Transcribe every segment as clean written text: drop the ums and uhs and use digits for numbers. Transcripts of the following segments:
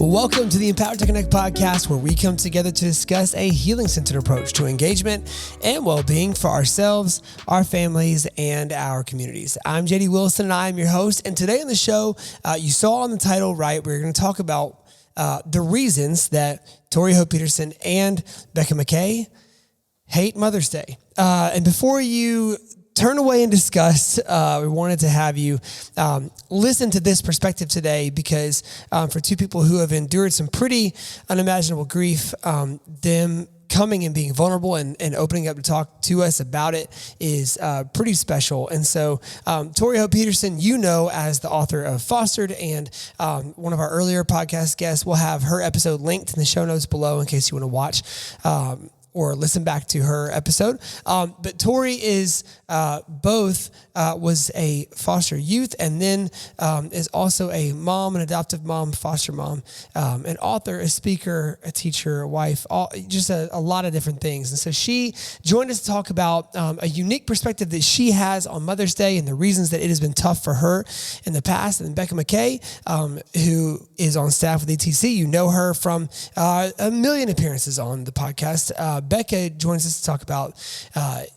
Welcome to the Empowered to Connect podcast, where we come together to discuss a healing-centered approach to engagement and well-being for ourselves, our families, and our communities. I'm JD Wilson, and I am your host. And today on the show, you saw on the title, right, we're going to talk about the reasons that Tori Petersen and Becca McKay hate Mother's Day. And before you turn away in disgust, we wanted to have you listen to this perspective today because for two people who have endured some pretty unimaginable grief, them coming and being vulnerable and opening up to talk to us about it is pretty special. And so Tori Petersen, you know, as the author of Fostered and one of our earlier podcast guests, we'll have her episode linked in the show notes below in case you want to watch or listen back to her episode. But Tori is both was a foster youth and then is also a mom, an adoptive mom, foster mom, an author, a speaker, a teacher, a wife, just a lot of different things. And so she joined us to talk about a unique perspective that she has on Mother's Day and the reasons that it has been tough for her in the past. And Becca McKay, who is on staff with ETC, you know her from a million appearances on the podcast. Becca joins us to talk about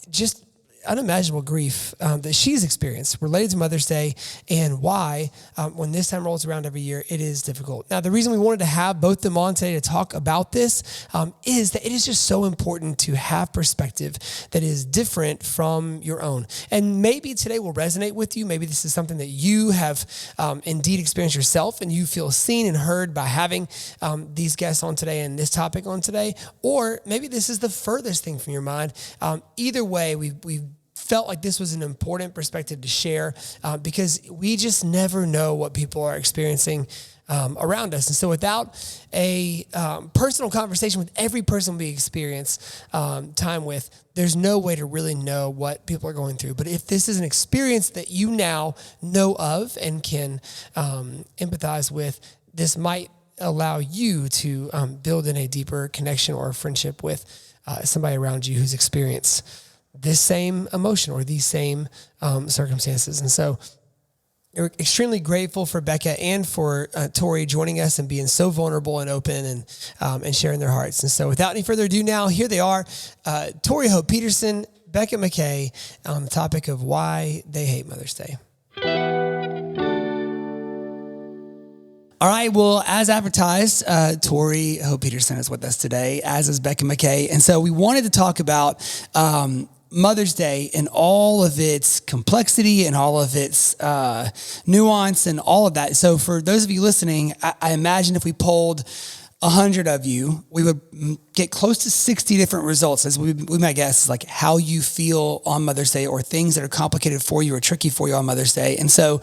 just unimaginable grief that she's experienced related to Mother's Day and why, when this time rolls around every year, it is difficult. Now, the reason we wanted to have both of them on today to talk about this is that it is just so important to have perspective that is different from your own. And maybe today will resonate with you. Maybe this is something that you have indeed experienced yourself and you feel seen and heard by having these guests on today and this topic on today. Or maybe this is the furthest thing from your mind. Either way, we've felt like this was an important perspective to share because we just never know what people are experiencing around us. And so without a personal conversation with every person we experience time with, there's no way to really know what people are going through. But if this is an experience that you now know of and can empathize with, this might allow you to build in a deeper connection or a friendship with somebody around you who's experienced this same emotion or these same circumstances. And so we're extremely grateful for Becca and for Tori joining us and being so vulnerable and open and sharing their hearts. And so without any further ado now, here they are, Tori Petersen, Becca McKay, on the topic of why they hate Mother's Day. All right, well, as advertised, Tori Petersen is with us today, as is Becca McKay. And so we wanted to talk about Mother's Day and all of its complexity and all of its nuance and all of that. So for those of you listening, I imagine if we polled 100 of you, we would get close to 60 different results, as we might guess, like how you feel on Mother's Day or things that are complicated for you or tricky for you on Mother's Day. And so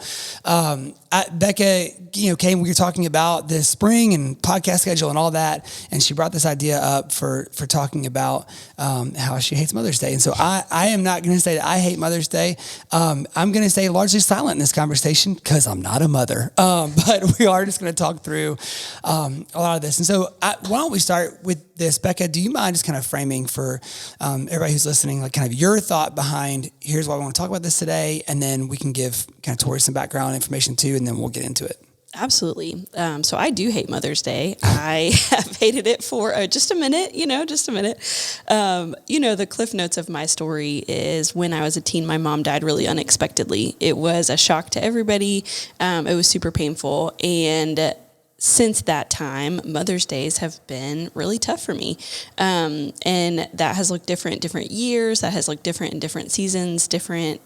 Becca, came, we were talking about the spring and podcast schedule and all that, and she brought this idea up for talking about how she hates Mother's Day. And so I am not going to say that I hate Mother's Day. I'm going to stay largely silent in this conversation because I'm not a mother, but we are just going to talk through a lot of this. And so why don't we start with this? Becca, do you mind just kind of framing for everybody who's listening, like kind of your thought behind, here's why we want to talk about this today, and then we can give kind of Tori some background information too, and then we'll get into it. Absolutely. So I do hate Mother's Day. I have hated it for just a minute. The cliff notes of my story is when I was a teen, my mom died really unexpectedly. It was a shock to everybody. It was super painful. And since that time, Mother's Days have been really tough for me. And that has looked different years. That has looked different in different seasons, different,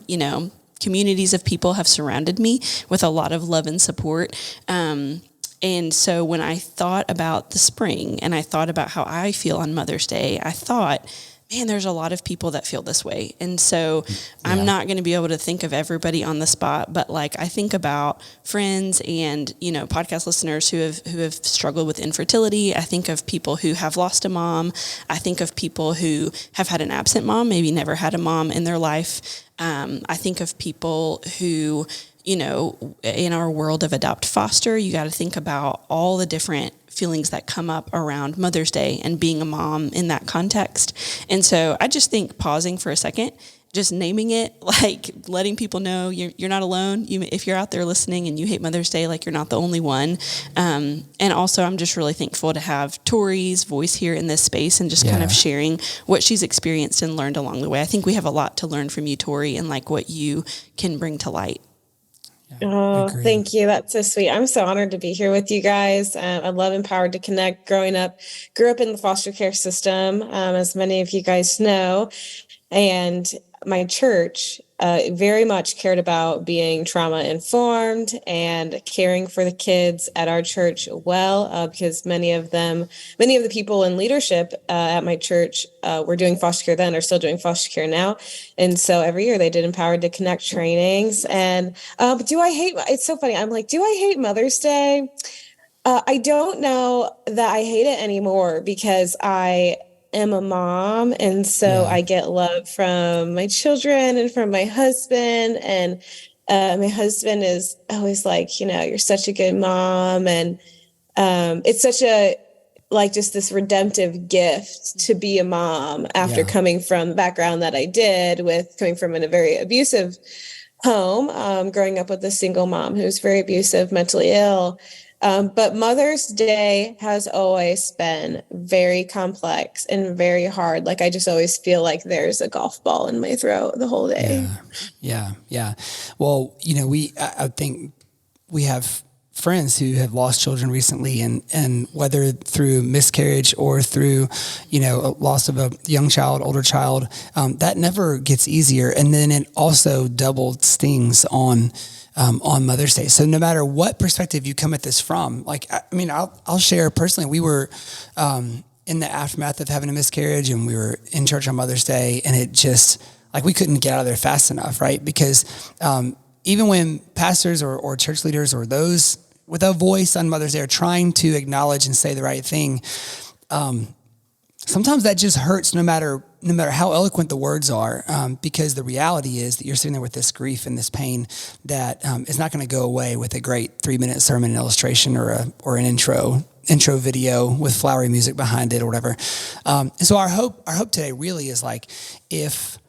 communities of people have surrounded me with a lot of love and support. And so when I thought about the spring and I thought about how I feel on Mother's Day, I thought, man, there's a lot of people that feel this way. And so I'm not going to be able to think of everybody on the spot, but like I think about friends and, podcast listeners who have struggled with infertility. I think of people who have lost a mom. I think of people who have had an absent mom, maybe never had a mom in their life. I think of people who, in our world of adopt foster, you got to think about all the different feelings that come up around Mother's Day and being a mom in that context. And so I just think pausing for a second just naming it, like letting people know you're not alone. If you're out there listening and you hate Mother's Day, like you're not the only one. And also I'm just really thankful to have Tori's voice here in this space and just kind of sharing what she's experienced and learned along the way. I think we have a lot to learn from you, Tori, and like what you can bring to light. Oh, thank you. That's so sweet. I'm so honored to be here with you guys. I love Empowered to Connect. Grew up in the foster care system, as many of you guys know. And my church very much cared about being trauma informed and caring for the kids at our church because many of the people in leadership at my church were doing foster care then, are still doing foster care now. And so every year they did Empowered to Connect trainings. And it's so funny. I'm like, do I hate Mother's Day? I don't know that I hate it anymore because I am a mom. And so I get love from my children and from my husband. And my husband is always like, you're such a good mom. And it's such just this redemptive gift to be a mom after coming from the background that I did coming from a very abusive home, growing up with a single mom who was very abusive, mentally ill. But Mother's Day has always been very complex and very hard. Like I just always feel like there's a golf ball in my throat the whole day. Yeah. Well, I think we have friends who have lost children recently, and whether through miscarriage or through, a loss of a young child, older child, that never gets easier. And then it also double stings on Mother's Day. So no matter what perspective you come at this from, I'll share personally, we were, in the aftermath of having a miscarriage, and we were in church on Mother's Day, and it just we couldn't get out of there fast enough. Right. Because, even when pastors or church leaders or those with a voice on Mother's Day are trying to acknowledge and say the right thing, sometimes that just hurts no matter how eloquent the words are, because the reality is that you're sitting there with this grief and this pain that is not going to go away with a great 3-minute sermon and illustration or an intro video with flowery music behind it or whatever. So our hope today really is like, if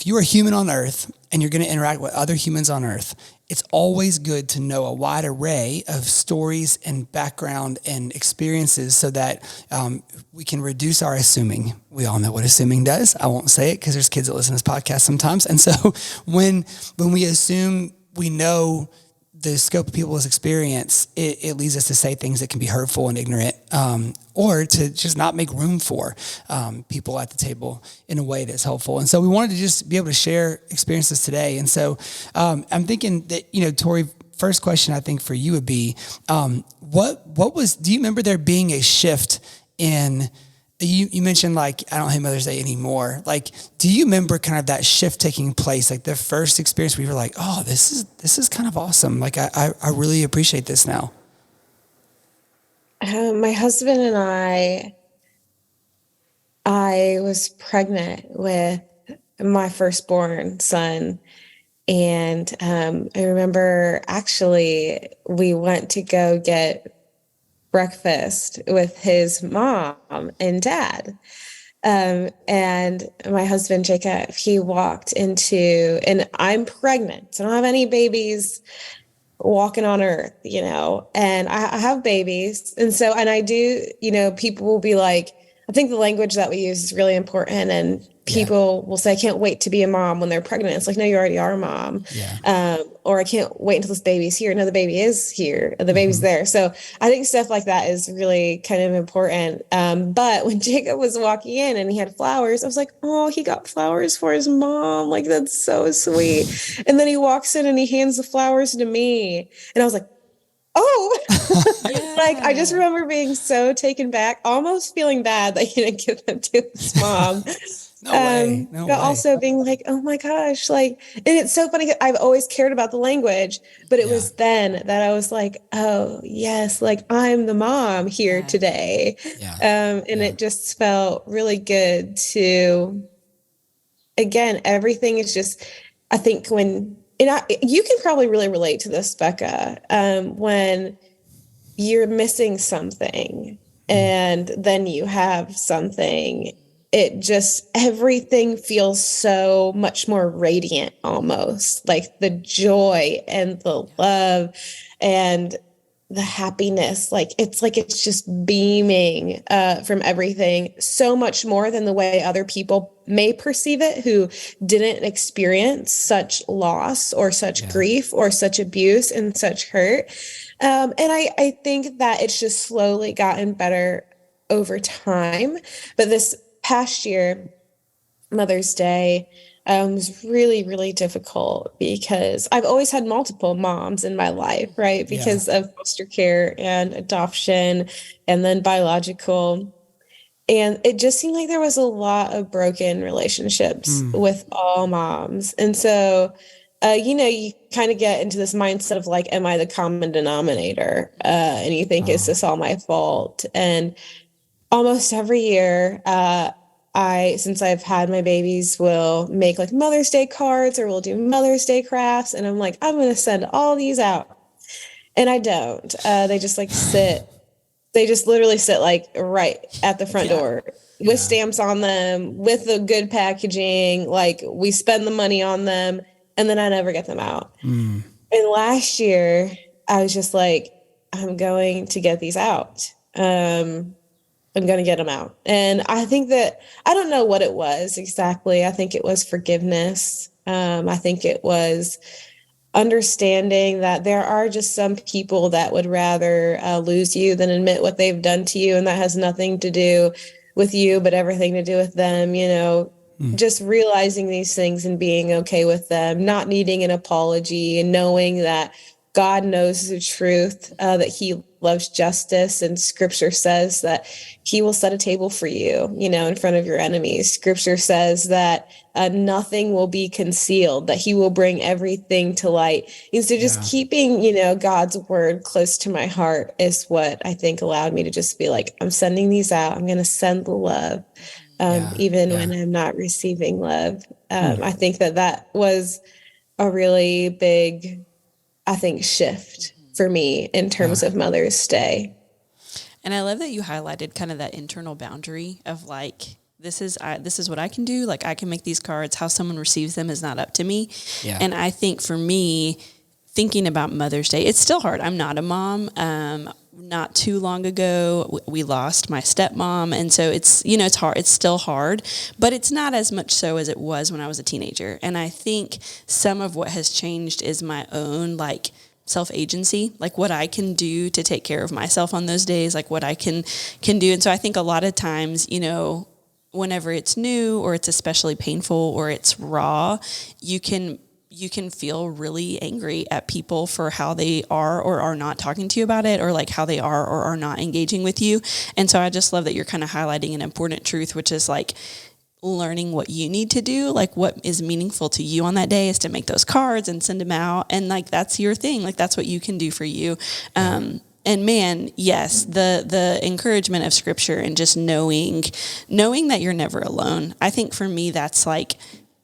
you're a human on earth and you're going to interact with other humans on earth, it's always good to know a wide array of stories and background and experiences so that we can reduce our assuming. We all know what assuming does. I won't say it because there's kids that listen to this podcast sometimes. And so when we assume we know the scope of people's experience, it leads us to say things that can be hurtful and ignorant, or to just not make room for people at the table in a way that's helpful. And so we wanted to just be able to share experiences today. And so I'm thinking that, Tori, first question I think for you would be, do you remember there being a shift in, you mentioned I don't hate Mother's Day anymore. Do you remember kind of that shift taking place? Like the first experience where you were like, oh, this is kind of awesome. I really appreciate this now. My husband and I was pregnant with my firstborn son. And I remember actually we went to go get breakfast with his mom and dad. And my husband, Jacob, he walked into, and I'm pregnant, so I don't have any babies walking on earth, and I have babies. And I do, people will be like, I think the language that we use is really important. And people will say, I can't wait to be a mom when they're pregnant. It's like, no, you already are a mom. Or I can't wait until this baby's here. No, the baby is here. The baby's there. So I think stuff like that is really kind of important. But when Jacob was walking in and he had flowers, I was like, oh, he got flowers for his mom. Like, that's so sweet. And then he walks in and he hands the flowers to me. And I was like, oh, I just remember being so taken back, almost feeling bad that he didn't give them to his mom. No way. But also being like, oh my gosh, and it's so funny. I've always cared about the language, but it was then that I was like, oh yes, I'm the mom here today. It just felt really good to, again, everything is just, I think you can probably really relate to this, Becca, when you're missing something and then you have something, it just, everything feels so much more radiant, almost like the joy and the love and the happiness. It's just beaming from everything, so much more than the way other people may perceive it who didn't experience such loss or such grief or such abuse and such hurt. And I think that it's just slowly gotten better over time. But this past year, Mother's Day, was really, really difficult because I've always had multiple moms in my life, right? Because of foster care and adoption and then biological. And it just seemed like there was a lot of broken relationships with all moms. And so, you kind of get into this mindset of like, am I the common denominator? And you think, is this all my fault? And almost every year, since I've had my babies, will make like Mother's Day cards or we'll do Mother's Day crafts. And I'm like, I'm going to send all these out. And I don't. They just like sit. They just literally sit like right at the front door with stamps on them, with the good packaging. Like we spend the money on them and then I never get them out. And last year I was just like, I'm going to get these out. I'm going to get them out. And I think that, I don't know what it was exactly. I think it was forgiveness. I think it was understanding that there are just some people that would rather lose you than admit what they've done to you. And that has nothing to do with you, but everything to do with them, just realizing these things and being okay with them, not needing an apology and knowing that God knows the truth, that he loves justice. And scripture says that he will set a table for you, in front of your enemies. Scripture says that nothing will be concealed, that he will bring everything to light. And so just keeping, God's word close to my heart is what I think allowed me to just be like, I'm sending these out. I'm going to send the love, even when I'm not receiving love. I think that was a really big, shift for me in terms of Mother's Day. And I love that you highlighted kind of that internal boundary of like, this is what I can do. Like I can make these cards. How someone receives them is not up to me. Yeah. And I think for me, thinking about Mother's Day, it's still hard. I'm not a mom. Not too long ago, we lost my stepmom. And so it's, it's hard. It's still hard, but it's not as much so as it was when I was a teenager. And I think some of what has changed is my own, like, self-agency, like what I can do to take care of myself on those days, like what I can do. And so I think a lot of times, whenever it's new or it's especially painful or it's raw, you can feel really angry at people for how they are or are not talking to you about it, or like how they are or are not engaging with you. And so I just love that you're kind of highlighting an important truth, which is like learning what you need to do, like what is meaningful to you on that day is to make those cards and send them out. And like, that's your thing. Like, that's what you can do for you. And man, yes, the encouragement of scripture and just knowing that you're never alone. I think for me, that's like,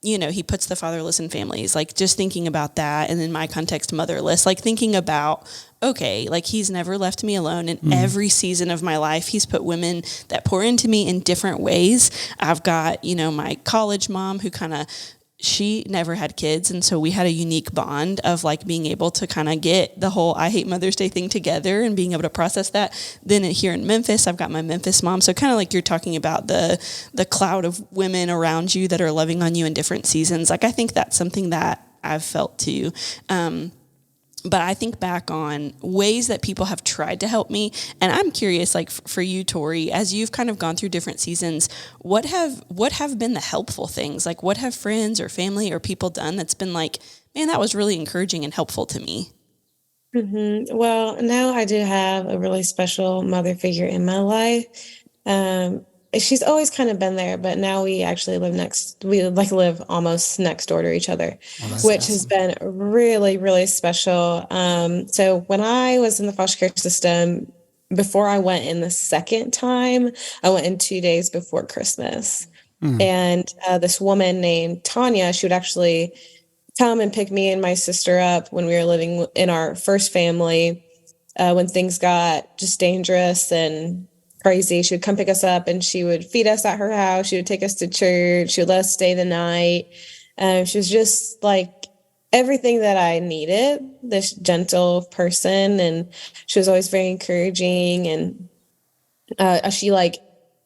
he puts the fatherless in families, like just thinking about that. And in my context, motherless, like thinking about, okay, like he's never left me alone in every season of my life. He's put women that pour into me in different ways. I've got, my college mom who she never had kids. And so we had a unique bond of like being able to kind of get the whole I hate Mother's Day thing together and being able to process that. Then here in Memphis, I've got my Memphis mom. So kind of like you're talking about the cloud of women around you that are loving on you in different seasons. Like I think that's something that I've felt too. But I think back on ways that people have tried to help me. And I'm curious, like for you, Tori, as you've kind of gone through different seasons, what have been the helpful things? Like what have friends or family or people done that's been like, man, that was really encouraging and helpful to me? Mm-hmm. Well, now I do have a really special mother figure in my life. She's always kind of been there, but now we actually live almost next door to each other, which has been really, really special. So when I was in the foster care system, before I went in the second time, I went in 2 days before Christmas. And this woman named Tanya, she would actually come and pick me and my sister up when we were living in our first family, when things got just dangerous and crazy. She would come pick us up and she would feed us at her house. She would take us to church. She would let us stay the night. She was just like everything that I needed, this gentle person. And she was always very encouraging. And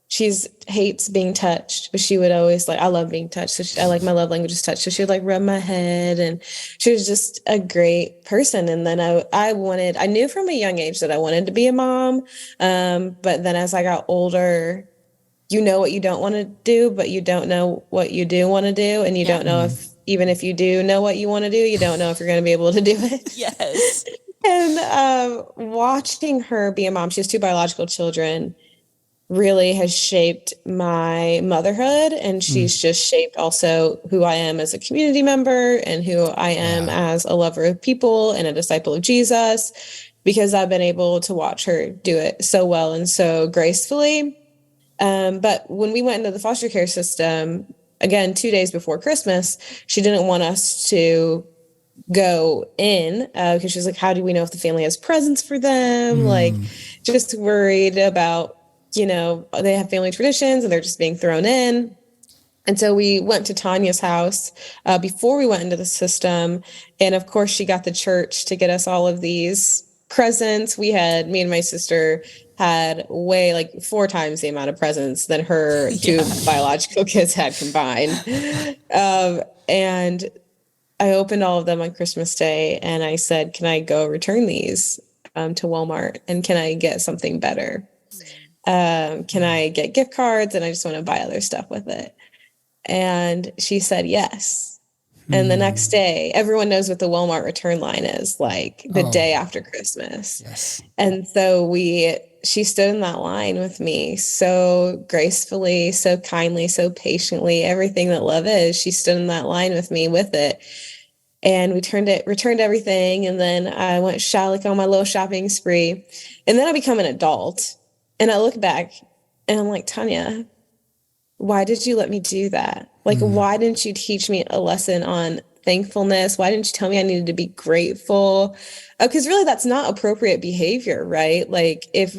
she's hates being touched, but she would always I love being touched. So I my love language is touch. So she would rub my head, and she was just a great person. And then I knew from a young age that I wanted to be a mom. But then as I got older, you know what you don't want to do, but you don't know what you do want to do. And you don't know even if you do know what you want to do, you don't know if you're going to be able to do it. Yes. And watching her be a mom, she has 2 biological children, really has shaped my motherhood. And she's just shaped also who I am as a community member and who I am as a lover of people and a disciple of Jesus, because I've been able to watch her do it so well and so gracefully. But when we went into the foster care system, again, 2 days before Christmas, she didn't want us to go in because she's like, how do we know if the family has presents for them? Just worried about, they have family traditions and they're just being thrown in. And so we went to Tanya's house before we went into the system. And of course, she got the church to get us all of these presents. Me and my sister had way 4 times the amount of presents than her 2 biological kids had combined. And I opened all of them on Christmas Day and I said, can I go return these to Walmart? And can I get something better? Can I get gift cards? And I just want to buy other stuff with it. And she said yes. And the next day, everyone knows what the Walmart return line is, the day after Christmas. Yes. And so she stood in that line with me so gracefully, so kindly, so patiently, everything that love is. She stood in that line with me with it. And we returned everything. And then I went on my little shopping spree. And then I become an adult. And I look back and I'm like, Tanya, why did you let me do that? Why didn't you teach me a lesson on thankfulness? Why didn't you tell me I needed to be grateful? Because really that's not appropriate behavior, right? If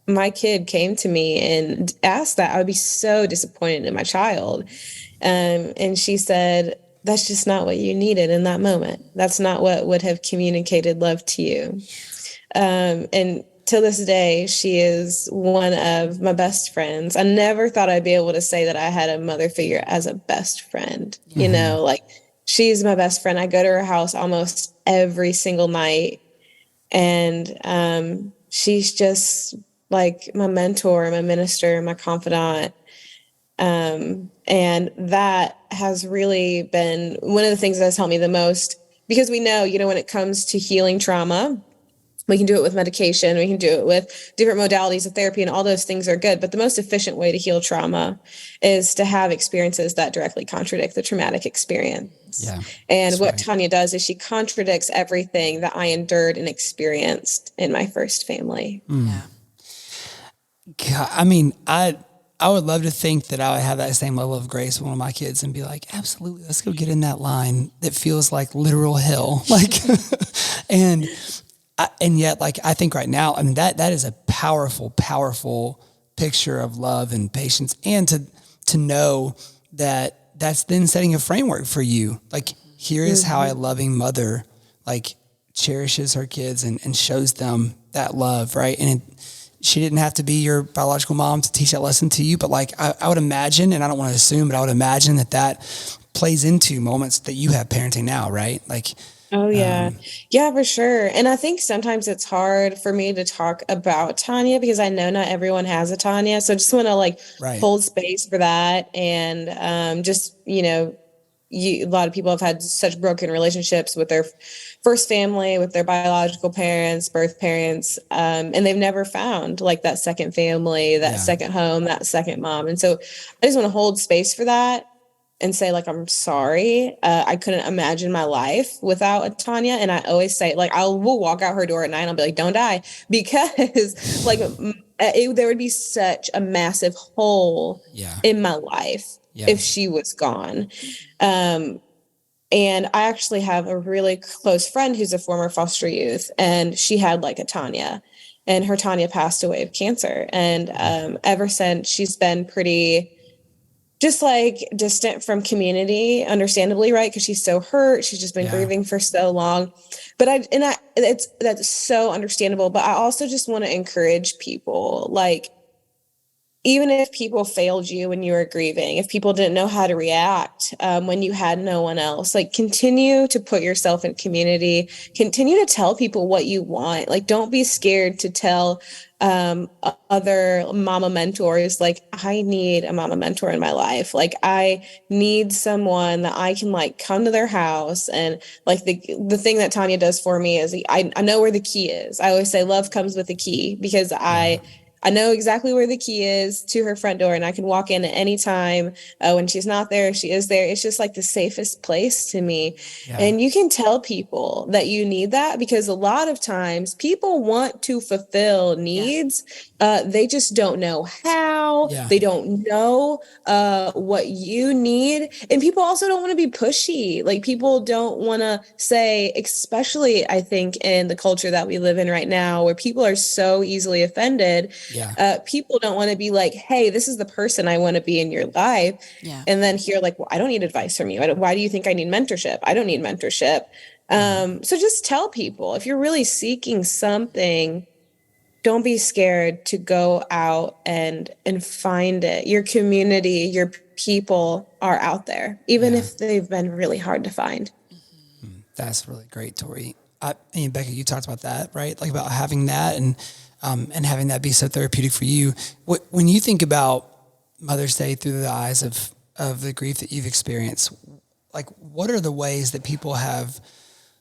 my kid came to me and asked that, I would be so disappointed in my child. And she said, that's just not what you needed in that moment. That's not what would have communicated love to you. And till this day, she is one of my best friends. I never thought I'd be able to say that I had a mother figure as a best friend. She's my best friend. I go to her house almost every single night. And she's just my mentor, my minister, my confidant. And that has really been one of the things that has helped me the most, because we know, when it comes to healing trauma, we can do it with medication. We can do it with different modalities of therapy, and all those things are good. But the most efficient way to heal trauma is to have experiences that directly contradict the traumatic experience. Yeah, and what Tanya does is she contradicts everything that I endured and experienced in my first family. Yeah. God, I mean, I would love to think that I would have that same level of grace with one of my kids and be like, absolutely, let's go get in that line that feels like literal hell. And yet, I think right now, I mean, that is a powerful, powerful picture of love and patience, and to know that that's then setting a framework for you. Here is how a loving mother, cherishes her kids and shows them that love, right? And she didn't have to be your biological mom to teach that lesson to you, but I would imagine, and I don't want to assume, but I would imagine that plays into moments that you have parenting now, right? Oh, yeah. Yeah, for sure. And I think sometimes it's hard for me to talk about Tanya because I know not everyone has a Tanya. So I just want to hold space for that. And a lot of people have had such broken relationships with their first family, with their biological parents, birth parents, and they've never found that second family, that second home, that second mom. And so I just want to hold space for that and say, I'm sorry. I couldn't imagine my life without a Tanya. And I always say, we'll walk out her door at night and I'll be like, don't die. Because there would be such a massive hole in my life if she was gone. And I actually have a really close friend who's a former foster youth, and she had a Tanya. and her Tanya passed away of cancer. And ever since, she's been pretty just like distant from community, understandably, right? Because she's so hurt. She's just been grieving for so long. But that's so understandable. But I also just want to encourage people, like, even if people failed you when you were grieving, if people didn't know how to react when you had no one else, like, continue to put yourself in community, continue to tell people what you want. Like, don't be scared to tell other mama mentors, like, I need a mama mentor in my life. Like, I need someone that I can, like, come to their house. And like the thing that Tanya does for me is I know where the key is. I always say love comes with a key, because I know exactly where the key is to her front door, and I can walk in at any time. When she's not there, she is there. It's just like the safest place to me. Yeah. And you can tell people that you need that, because a lot of times people want to fulfill needs. They just don't know how. Yeah. They don't know what you need. And people also don't want to be pushy. Like, people don't want to say, especially I think in the culture that we live in right now, where people are so easily offended. Yeah. People don't want to be like, hey, this is the person I want to be in your life. Yeah. And then hear like, well, I don't need advice from you. Why do you think I need mentorship? I don't need mentorship. So just tell people, if you're really seeking something, don't be scared to go out and find it. Your community, your people are out there, even if they've been really hard to find. Mm-hmm. That's really great, Tori. And Becca, you talked about that, right? Like, about having that and having that be so therapeutic for you. When you think about Mother's Day through the eyes of the grief that you've experienced, like, what are the ways that people have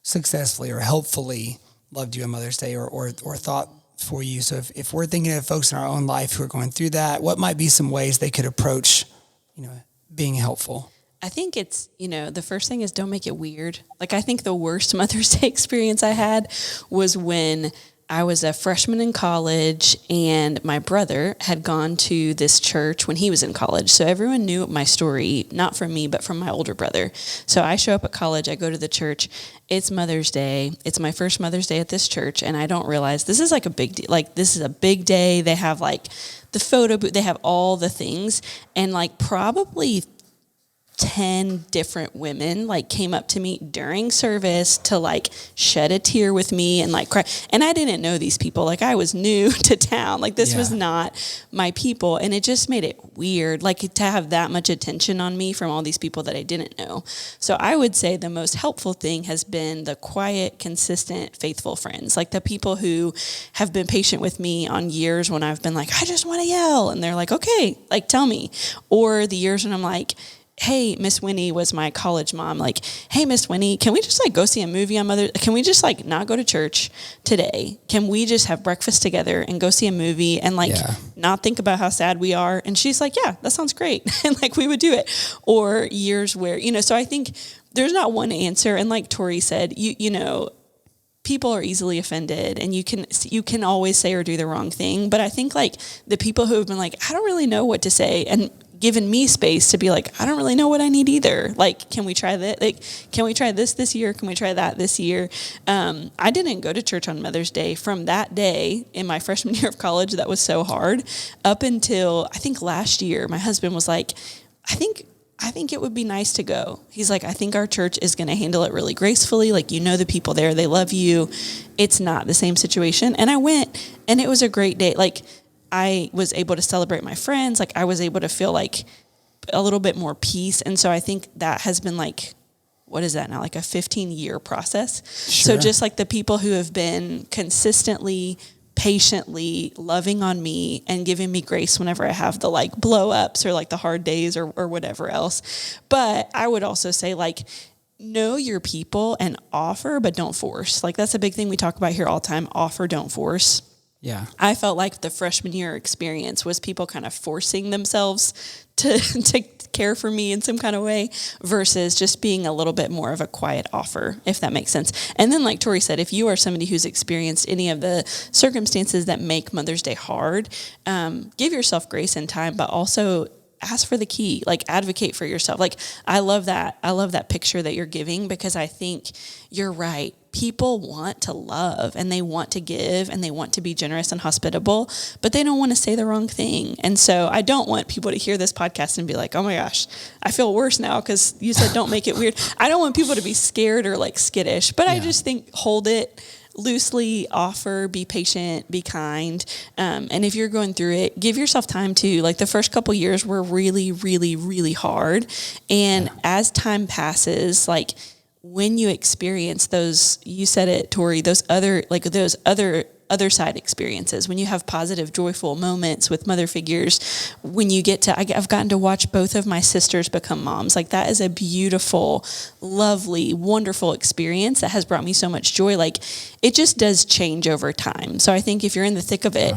successfully or helpfully loved you on Mother's Day or thought for you? So if we're thinking of folks in our own life who are going through that, what might be some ways they could approach, being helpful? I think it's, the first thing is, don't make it weird. Like, I think the worst Mother's Day experience I had was when I was a freshman in college, and my brother had gone to this church when he was in college. So everyone knew my story, not from me, but from my older brother. So I show up at college, I go to the church, it's Mother's Day. It's my first Mother's Day at this church, and I don't realize this is like a big deal. Like, this is a big day. They have like the photo booth, they have all the things, and like probably 10 different women like came up to me during service to like shed a tear with me and like cry. And I didn't know these people. Like, I was new to town. Like, this was not my people. And it just made it weird, like, to have that much attention on me from all these people that I didn't know. So I would say the most helpful thing has been the quiet, consistent, faithful friends, like the people who have been patient with me on years when I've been like, I just want to yell. And they're like, okay, like, tell me. Or the years when I'm like, hey, Miss Winnie was my college mom. Like, hey, Miss Winnie, can we just like go see a movie on Mother? Can we just like not go to church today? Can we just have breakfast together and go see a movie and like not think about how sad we are? And she's like, yeah, that sounds great. And like, we would do it. Or years where, so I think there's not one answer. And like Tori said, people are easily offended, and you can always say or do the wrong thing. But I think like the people who have been like, I don't really know what to say, and given me space to be like, I don't really know what I need either. Like, can we try that? Like, can we try this year? Can we try that this year? I didn't go to church on Mother's Day from that day in my freshman year of college. That was so hard up until I think last year. My husband was like, I think it would be nice to go. He's like, I think our church is going to handle it really gracefully. Like, the people there, they love you. It's not the same situation. And I went, and it was a great day. Like, I was able to celebrate my friends. Like, I was able to feel like a little bit more peace. And so I think that has been like, what is that now? Like a 15-year process. Sure. So just like the people who have been consistently, patiently loving on me and giving me grace whenever I have the like blow ups or like the hard days or whatever else. But I would also say, like, know your people and offer, but don't force. Like, that's a big thing we talk about here all the time. Offer, don't force. Yeah. I felt like the freshman year experience was people kind of forcing themselves to care for me in some kind of way versus just being a little bit more of a quiet offer, if that makes sense. And then like Tori said, if you are somebody who's experienced any of the circumstances that make Mother's Day hard, give yourself grace and time, but also ask for the key, like advocate for yourself. Like, I love that. I love that picture that you're giving, because I think you're right. People want to love and they want to give and they want to be generous and hospitable, but they don't want to say the wrong thing. And so I don't want people to hear this podcast and be like, oh my gosh, I feel worse now because you said don't make it weird. I don't want people to be scared or like skittish, but I just think hold it loosely, offer, be patient, be kind. And if you're going through it, give yourself time to, like, the first couple years were really, really, really hard. And as time passes, like, when you experience those, you said it, Tori, those other side experiences, when you have positive, joyful moments with mother figures, when you get to, I've gotten to watch both of my sisters become moms. Like, that is a beautiful, lovely, wonderful experience that has brought me so much joy. Like, it just does change over time. So I think if you're in the thick of it,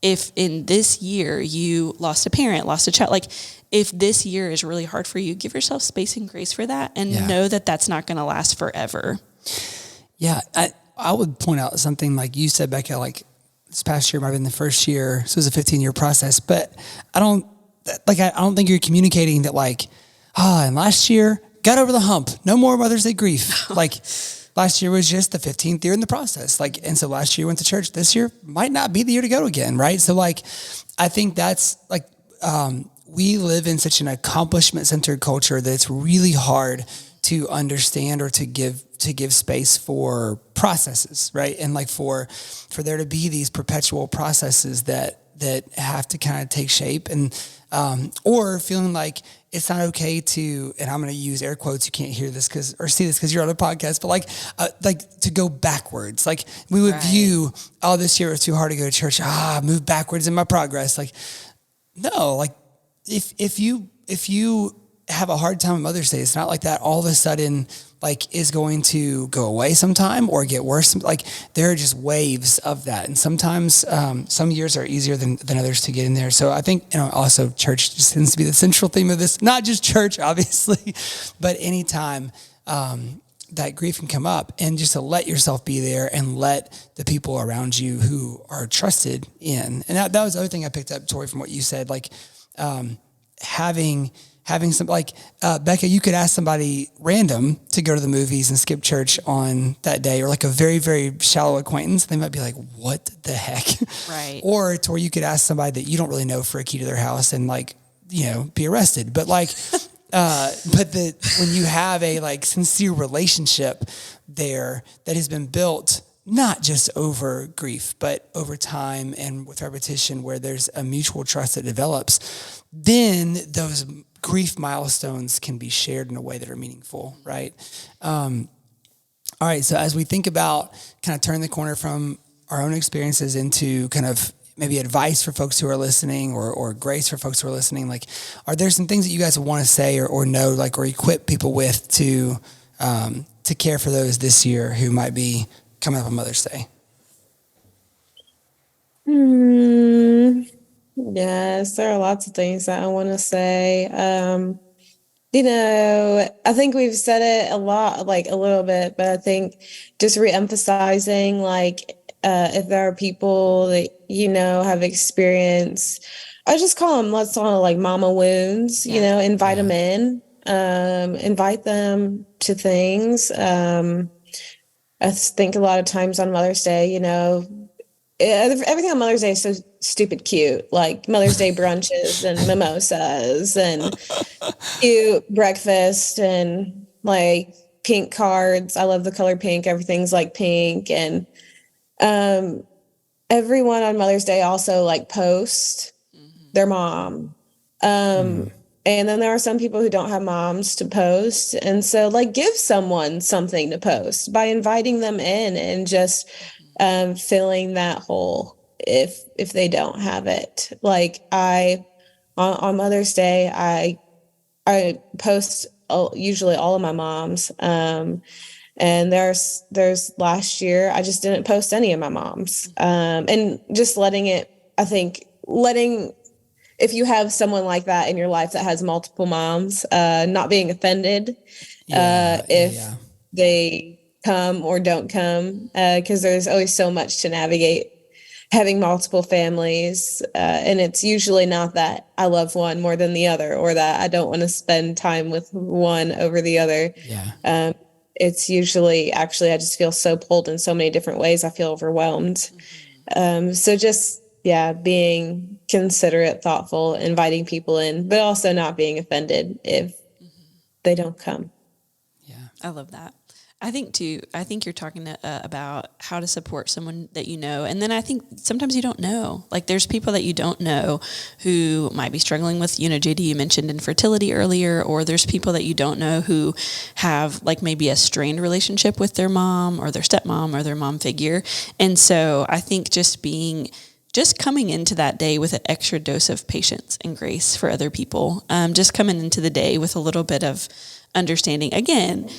if in this year you lost a parent, lost a child, like, if this year is really hard for you, give yourself space and grace for that, and know that that's not going to last forever. Yeah. I would point out something like you said, Becca, like, this past year might have been the first year. So it was a 15-year process, but I don't think you're communicating that, like, and last year got over the hump. No more Mother's Day grief. Like, last year was just the 15th year in the process. Like, and so last year went to church. This year might not be the year to go again. Right. So, like, I think that's like, we live in such an accomplishment-centered culture that it's really hard to understand or to give space for processes, right? And like for there to be these perpetual processes that have to kind of take shape, and or feeling like it's not okay to, and I'm going to use air quotes, you can't hear this or see this because you're on a podcast, but like to go backwards. Like, we would view, oh, this year it was too hard to go to church. Move backwards in my progress. Like, no, like, if you have a hard time on Mother's Day, it's not like that all of a sudden, like, is going to go away sometime or get worse. Like, there are just waves of that. And sometimes, some years are easier than others to get in there. So I think, also church just tends to be the central theme of this, not just church, obviously, but anytime, that grief can come up, and just to let yourself be there and let the people around you who are trusted in. And that was the other thing I picked up, Tori, from what you said, like, having some, like, Becca, you could ask somebody random to go to the movies and skip church on that day, or like a very, very shallow acquaintance. They might be like, what the heck? Right. Or to where you could ask somebody that you don't really know for a key to their house and, like, be arrested. But like, when you have a, like, sincere relationship there that has been built not just over grief, but over time and with repetition, where there's a mutual trust that develops, then those grief milestones can be shared in a way that are meaningful, right? All right, so as we think about kind of turning the corner from our own experiences into kind of maybe advice for folks who are listening, or grace for folks who are listening, like, are there some things that you guys want to say or know, like, or equip people with to care for those this year who might be coming up on Mother's Day? Yes, there are lots of things that I want to say. I think we've said it a lot, like a little bit, but I think just reemphasizing, like, if there are people that, have experienced, let's call them like mama wounds, invite them in, invite them to things. I think a lot of times on Mother's Day, everything on Mother's Day is so stupid cute, like Mother's Day brunches and mimosas and cute breakfast and, like, pink cards. I love the color pink. Everything's like pink. And everyone on Mother's Day also, like, post their mom. And then there are some people who don't have moms to post. And so, like, give someone something to post by inviting them in and just filling that hole if they don't have it. Like, on Mother's Day, I post usually all of my moms. And there's last year, I just didn't post any of my moms. And just letting, if you have someone like that in your life that has multiple moms, not being offended if they come or don't come, because there's always so much to navigate having multiple families. And it's usually not that I love one more than the other, or that I don't want to spend time with one over the other. Yeah. It's usually actually, I just feel so pulled in so many different ways. I feel overwhelmed. So just, yeah, being considerate, thoughtful, inviting people in, but also not being offended if they don't come. Yeah. I love that. I think you're talking about how to support someone that you know. And then I think sometimes you don't know. Like there's people that you don't know who might be struggling with, JD, you mentioned infertility earlier, or there's people that you don't know who have like maybe a strained relationship with their mom or their stepmom or their mom figure. And so I think just coming into that day with an extra dose of patience and grace for other people, just coming into the day with a little bit of understanding. Again,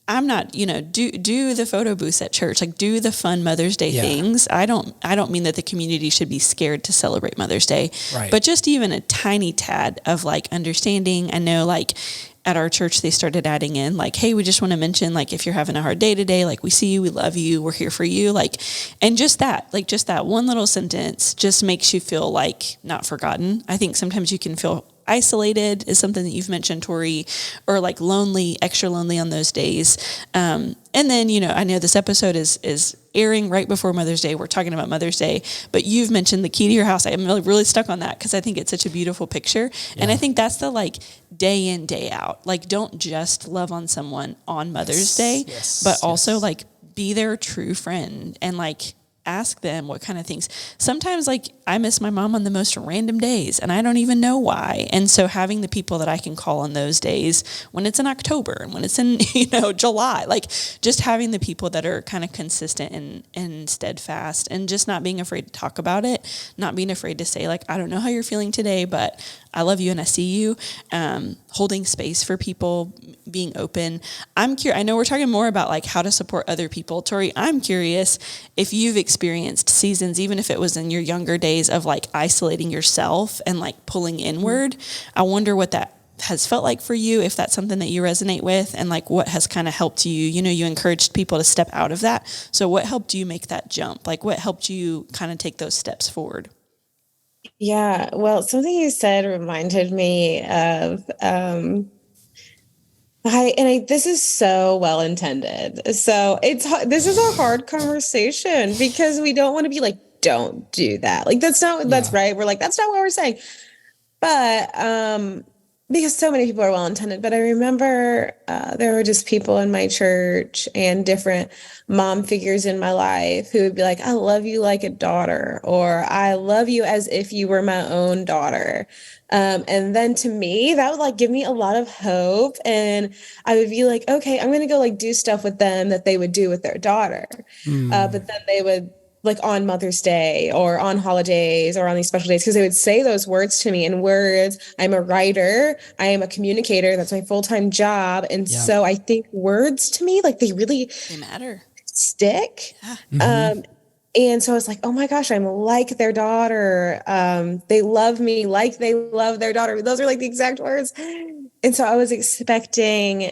I'm not, do the photo booths at church, like do the fun Mother's Day things. I don't mean that the community should be scared to celebrate Mother's Day, right, but just even a tiny tad of like understanding. I know like at our church, they started adding in like, hey, we just want to mention, like, if you're having a hard day today, like we see you, we love you, we're here for you. Like, and just that one little sentence just makes you feel like not forgotten. I think sometimes you can feel isolated is something that you've mentioned, Tori, or like lonely, extra lonely on those days. And then, I know this episode is airing right before Mother's Day. We're talking about Mother's Day, but you've mentioned the key to your house. I'm really stuck on that because I think it's such a beautiful picture. Yeah. And I think that's the like day in, day out. Like, don't just love on someone on Mother's Day, but also like be their true friend and like ask them what kind of things. Sometimes like I miss my mom on the most random days and I don't even know why. And so having the people that I can call on those days when it's in October and when it's in, July, like just having the people that are kind of consistent and steadfast and just not being afraid to talk about it, not being afraid to say like, I don't know how you're feeling today, but I love you and I see you. Holding space for people, being open. I'm curious. I know we're talking more about like how to support other people. Tori, I'm curious if you've experienced seasons, even if it was in your younger days, of like isolating yourself and like pulling inward. I wonder what that has felt like for you, if that's something that you resonate with, and like what has kind of helped you. You encouraged people to step out of that. So what helped you make that jump? Like what helped you kind of take those steps forward? Yeah, well, something you said reminded me of this is so well intended. So this is a hard conversation because we don't want to be like, don't do that. Like that's right. We're like, that's not what we're saying. But because so many people are well intended. But I remember there were just people in my church and different mom figures in my life who would be like, I love you like a daughter, or I love you as if you were my own daughter. And then to me, that would like give me a lot of hope. And I would be like, okay, I'm going to go like do stuff with them that they would do with their daughter. But then they would, like on Mother's Day or on holidays or on these special days, because they would say those words to me in words. I'm a writer. I am a communicator. That's my full-time job. And so I think words to me, like they matter, stick. Yeah. And so I was like, oh my gosh, I'm like their daughter. They love me like they love their daughter. Those are like the exact words. And so I was expecting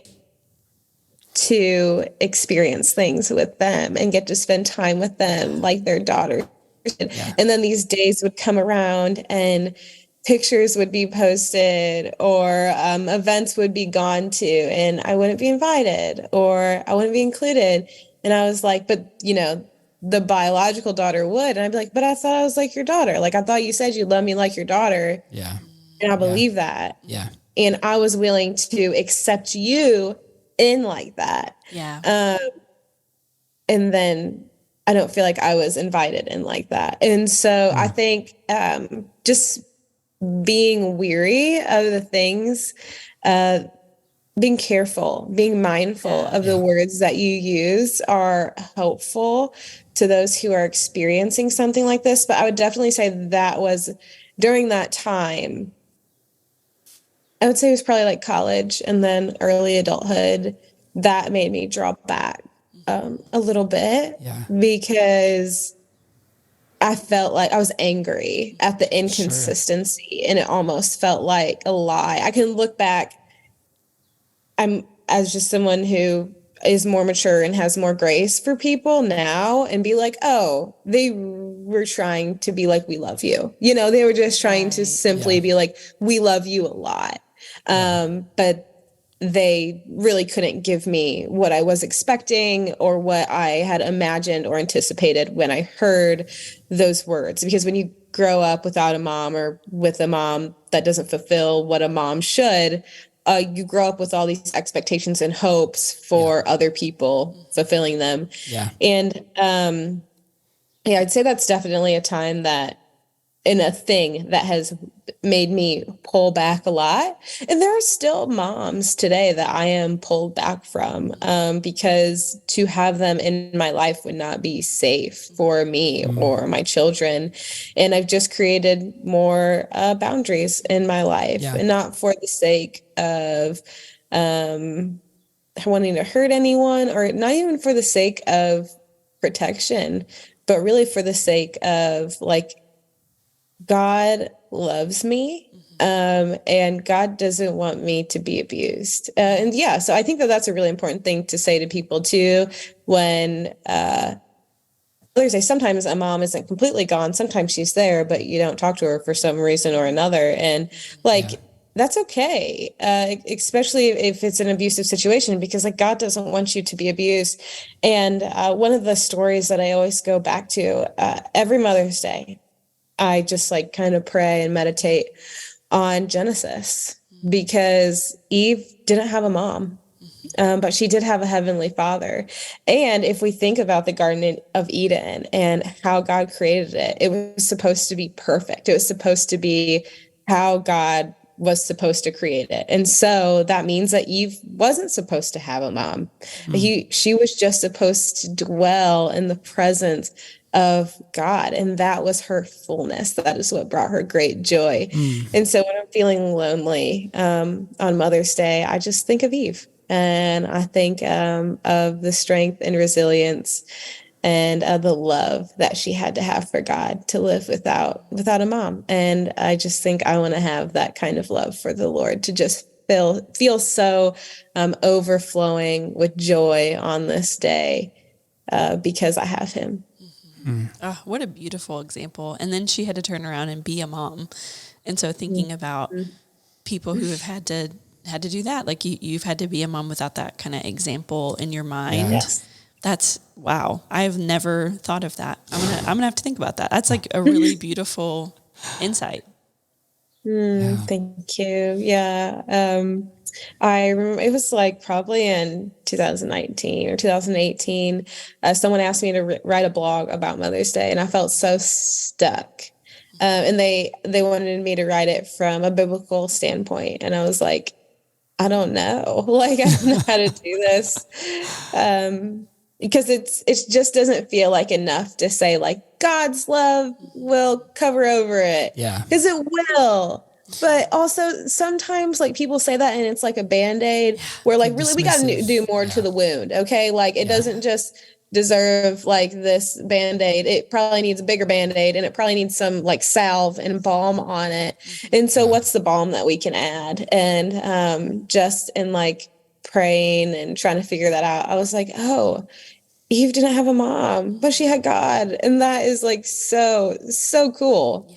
to experience things with them and get to spend time with them like their daughter. Yeah. And then these days would come around and pictures would be posted or events would be gone to, and I wouldn't be invited or I wouldn't be included. And I was like, but the biological daughter would. And I'd be like, but I thought I was like your daughter. Like, I thought you said you love me like your daughter. Yeah. And I believe that. Yeah. And I was willing to accept you in like that. Yeah. And then I don't feel like I was invited in like that. And so I think just being weary of the things, being careful, being mindful of the words that you use are helpful to those who are experiencing something like this. But I would definitely say that was during that time. I would say it was probably like college and then early adulthood that made me draw back a little bit because I felt like I was angry at the inconsistency and it almost felt like a lie. I can look back. I'm as just someone who is more mature and has more grace for people now and be like, oh, they were trying to be like, we love you. You know, they were just trying to simply be like, we love you a lot. But they really couldn't give me what I was expecting or what I had imagined or anticipated when I heard those words. Because when you grow up without a mom or with a mom that doesn't fulfill what a mom should, you grow up with all these expectations and hopes for other people fulfilling them. And I'd say that's definitely a time that, and a thing that has made me pull back a lot. And there are still moms today that I am pulled back from, because to have them in my life would not be safe for me or my children. And I've just created more boundaries in my life, and not for the sake of wanting to hurt anyone, or not even for the sake of protection, but really for the sake of like, God loves me, and God doesn't want me to be abused. So I think that that's a really important thing to say to people too, when others say sometimes a mom isn't completely gone. Sometimes she's there, but you don't talk to her for some reason or another. And that's okay, especially if it's an abusive situation, because like God doesn't want you to be abused. And one of the stories that I always go back to every Mother's Day, I just like kind of pray and meditate on Genesis, because Eve didn't have a mom, but she did have a heavenly Father. And if we think about the Garden of Eden and how God created it, it was supposed to be perfect. It was supposed to be how God was supposed to create it. And so that means that Eve wasn't supposed to have a mom. She was just supposed to dwell in the presence of God. And that was her fullness. That is what brought her great joy. And so when I'm feeling lonely on Mother's Day, I just think of Eve, and I think of the strength and resilience and the love that she had to have for God to live without a mom. And I just think I want to have that kind of love for the Lord, to just feel so overflowing with joy on this day because I have him. Oh, what a beautiful example. And then she had to turn around and be a mom. And so thinking about people who have had to do that, like you've had to be a mom without that kind of example in your mind. That's wow. I've never thought of that. I'm gonna have to think about that. That's like a really beautiful insight. Thank you. Yeah. I remember it was like probably in 2019 or 2018. Someone asked me to write a blog about Mother's Day, and I felt so stuck. And they wanted me to write it from a biblical standpoint, and I was like, I don't know. Like, I don't know how to do this. Because it just doesn't feel like enough to say like God's love will cover over it. Yeah. Because it will. But also sometimes like people say that and it's like a Band-Aid where like really we got to do more to the wound. Okay. Like it doesn't just deserve like this Band-Aid. It probably needs a bigger Band-Aid, and it probably needs some like salve and balm on it. And so what's the balm that we can add? And just in like praying and trying to figure that out, I was like, oh, Eve didn't have a mom, but she had God. And that is like so cool.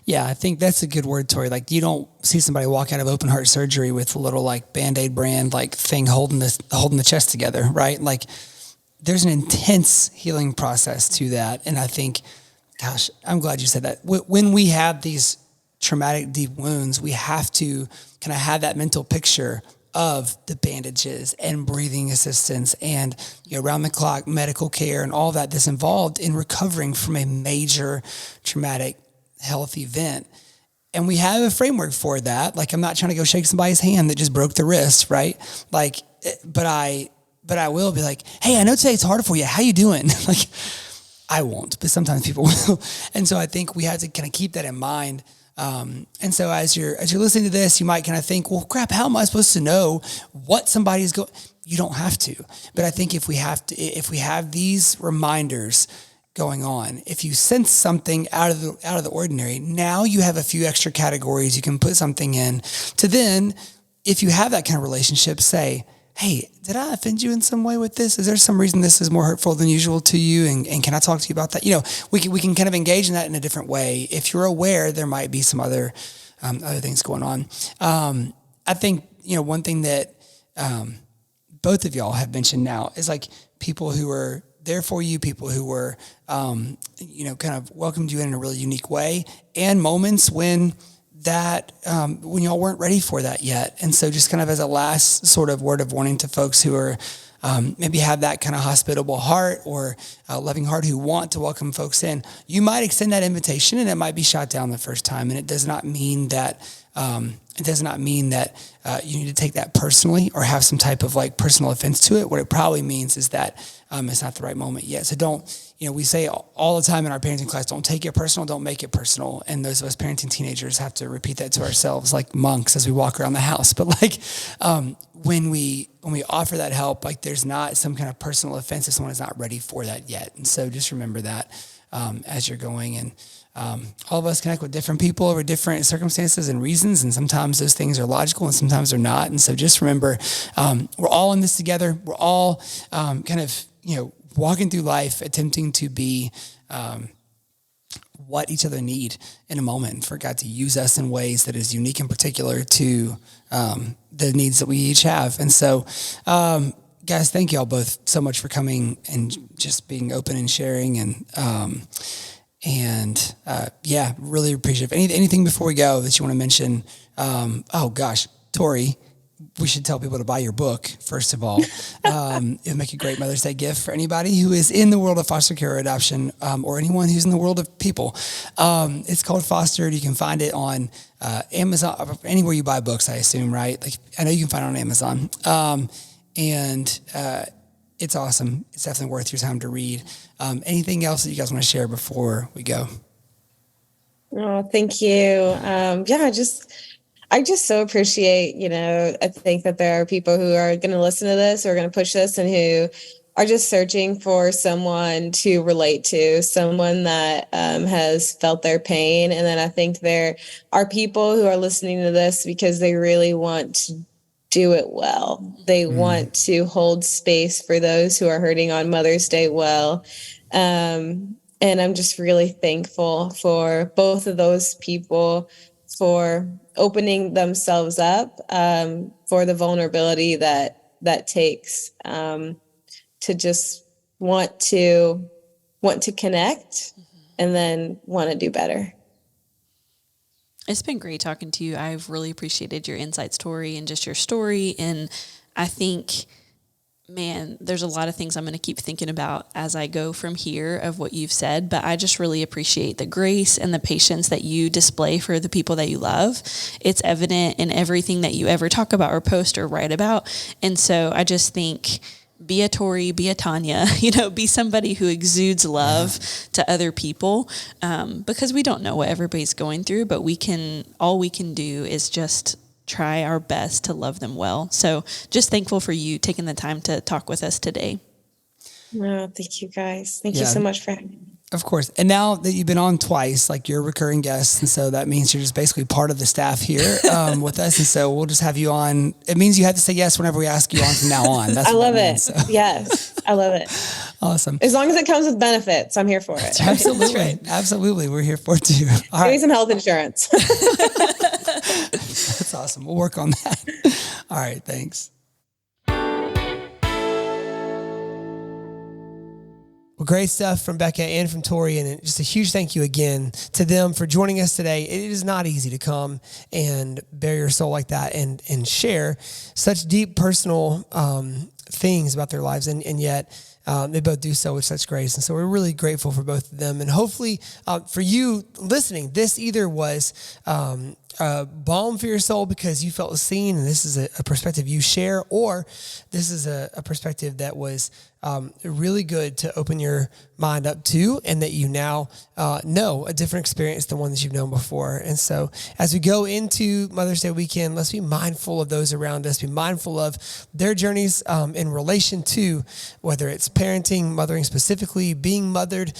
Yeah, I think that's a good word, Tori. Like you don't see somebody walk out of open heart surgery with a little like Band-Aid brand like thing holding the chest together, right? Like there's an intense healing process to that. And I think, gosh, I'm glad you said that. When we have these traumatic deep wounds, we have to kind of have that mental picture of the bandages and breathing assistance and around the clock medical care and all that's involved in recovering from a major traumatic health event. And we have a framework for that. Like I'm not trying to go shake somebody's hand that just broke the wrist, right? Like, but I will be like, hey, I know today it's hard for you. How you doing? Like I won't, but sometimes people will. And so I think we have to kind of keep that in mind. And so as you're listening to this, you might kind of think, well, crap, how am I supposed to know what somebody's going? You don't have to. But I think if we have these reminders going on, if you sense something out of the ordinary, now you have a few extra categories you can put something in to then, if you have that kind of relationship, say, hey, did I offend you in some way with this? Is there some reason this is more hurtful than usual to you? And can I talk to you about that? We can kind of engage in that in a different way. If you're aware, there might be some other things going on. I think, one thing that both of y'all have mentioned now is like people who are there for you, people who were, kind of welcomed you in a really unique way, and moments when y'all weren't ready for that yet. And so just kind of as a last sort of word of warning to folks who are maybe have that kind of hospitable heart or loving heart who want to welcome folks in, you might extend that invitation and it might be shot down the first time. And it does not mean that you need to take that personally or have some type of like personal offense to it. What it probably means is that it's not the right moment yet. So don't, we say all the time in our parenting class, don't take it personal, don't make it personal. And those of us parenting teenagers have to repeat that to ourselves like monks as we walk around the house. But like when we offer that help, like there's not some kind of personal offense if someone is not ready for that yet. And so just remember that as you're going. And all of us connect with different people over different circumstances and reasons. And sometimes those things are logical and sometimes they're not. And so just remember, we're all in this together. We're all kind of, walking through life, attempting to be what each other need in a moment, for God to use us in ways that is unique and particular to the needs that we each have. And so, guys, thank you all both so much for coming and just being open and sharing. And really appreciate it. Anything before we go that you want to mention? Tori, we should tell people to buy your book, first of all. It'll make a great Mother's Day gift for anybody who is in the world of foster care or adoption, or anyone who's in the world of people. It's called Fostered. You can find it on Amazon, anywhere you buy books, I assume, right? Like, I know you can find it on Amazon. It's awesome. It's definitely worth your time to read. Anything else that you guys want to share before we go? Oh, thank you. I just so appreciate, I think that there are people who are going to listen to this, who are going to push this, and who are just searching for someone to relate to, someone that has felt their pain. And then I think there are people who are listening to this because they really want to do it well. They want to hold space for those who are hurting on Mother's Day well. And I'm just really thankful for both of those people for opening themselves up, for the vulnerability that takes to just want to connect and then want to do better. It's been great talking to you. I've really appreciated your insights, Tori, and just your story. And I think, man, there's a lot of things I'm going to keep thinking about as I go from here of what you've said, but I just really appreciate the grace and the patience that you display for the people that you love. It's evident in everything that you ever talk about or post or write about. And so I just think, be a Tori, be a Tanya, be somebody who exudes love to other people, because we don't know what everybody's going through, but all we can do is just try our best to love them well. So just thankful for you taking the time to talk with us today. No, thank you guys. Thank you so much for having me. Of course. And now that you've been on twice, like you're a recurring guest. And so that means you're just basically part of the staff here with us. And so we'll just have you on. It means you have to say yes whenever we ask you on from now on. That's I love it. So. Yes. I love it. Awesome. As long as it comes with benefits, I'm here for it. Absolutely. Right. Absolutely. We're here for it too. All right. Give me some health insurance. That's awesome. We'll work on that. All right. Thanks. Well, great stuff from Becca and from Tori, and just a huge thank you again to them for joining us today. It is not easy to come and bare your soul like that and share such deep personal things about their lives, and yet they both do so with such grace. And so we're really grateful for both of them. And hopefully for you listening, this either was balm for your soul because you felt seen and this is a perspective you share, or this is a perspective that was really good to open your mind up to, and that you now know a different experience than one that you've known before. And so as we go into Mother's Day weekend, let's be mindful of those around us, be mindful of their journeys in relation to whether it's parenting, mothering specifically, being mothered,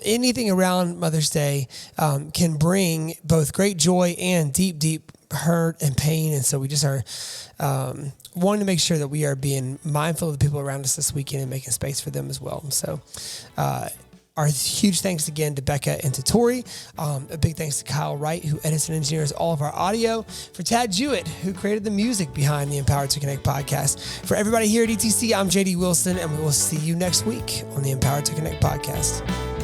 anything around Mother's Day can bring both great joy and deep hurt and pain. And so we just are wanting to make sure that we are being mindful of the people around us this weekend and making space for them as well. And so our huge thanks again to Becca and to Tori. A big thanks to Kyle Wright, who edits and engineers all of our audio. For Tad Jewett, who created the music behind the Empowered to Connect podcast. For everybody here at ETC, I'm JD Wilson, and we will see you next week on the Empowered to Connect podcast.